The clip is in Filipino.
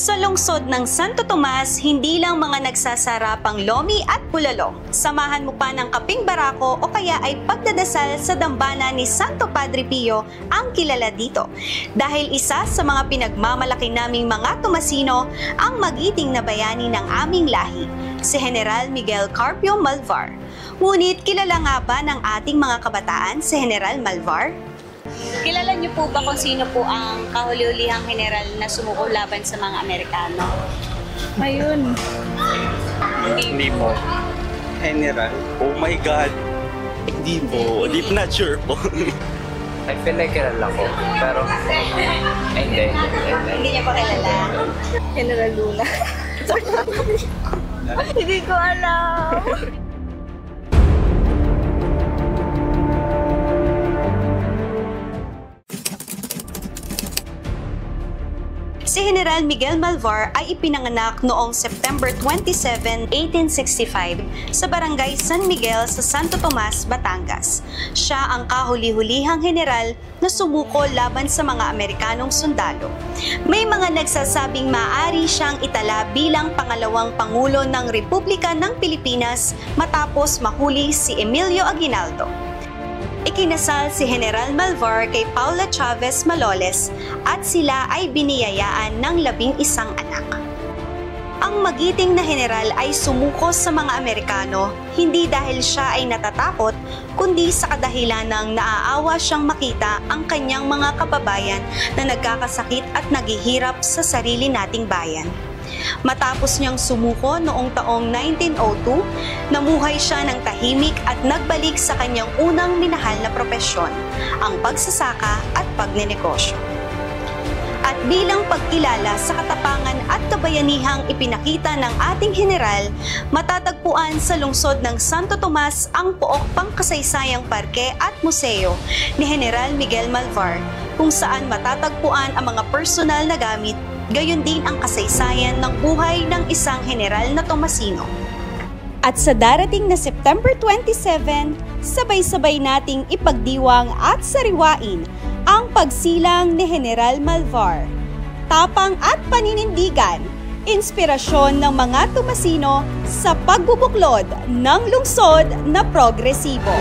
Sa lungsod ng Santo Tomas, hindi lang mga nagsasarapang lomi at bulalo. Samahan mo pa ng kaping barako o kaya ay pagdadasal sa dambana ni Santo Padre Pio ang kilala dito. Dahil isa sa mga pinagmamalaki naming mga Tomasino ang magiting na bayani ng aming lahi, si General Miguel Carpio Malvar. Ngunit kilala nga ba ng ating mga kabataan si General Malvar? Kilala niyo po ba kung sino po ang kahuli-hulihang general na sumuko laban sa mga Amerikano? Ayun. Hindi po. General? Oh my God. Hindi po. Not sure po. I feel like kilala ko. Pero, hindi. Hindi niya pa kilala. General Luna. Hindi ko alam. Si General Miguel Malvar ay ipinanganak noong September 27, 1865 sa Barangay San Miguel sa Santo Tomas, Batangas. Siya ang kahuli-hulihang general na sumuko laban sa mga Amerikanong sundalo. May mga nagsasabing maaari siyang itala bilang pangalawang Pangulo ng Republika ng Pilipinas matapos mahuli si Emilio Aguinaldo. Ikinasal si General Malvar kay Paula Chavez Maloles at sila ay biniyayaan ng 11 anak. Ang magiting na general ay sumuko sa mga Amerikano hindi dahil siya ay natatakot kundi sa kadahilan ng naaawa siyang makita ang kanyang mga kababayan na nagkakasakit at naghihirap sa sarili nating bayan. Matapos niyang sumuko noong taong 1902, namuhay siya ng tahimik at nagbalik sa kanyang unang minahal na propesyon, ang pagsasaka at pagnenegosyo. At bilang pagkilala sa katapangan at kabayanihang ipinakita ng ating general, matatagpuan sa lungsod ng Santo Tomas ang pook pangkasaysayang parke at museo ni General Miguel Malvar, kung saan matatagpuan ang mga personal na gamit, gayon din ang kasaysayan ng buhay ng isang general na Tomasino. At sa darating na September 27, sabay-sabay nating ipagdiwang at sariwain ang pagsilang ni General Malvar. Tapang at paninindigan, inspirasyon ng mga Tomasino sa pagbubuklod ng lungsod na progresibo.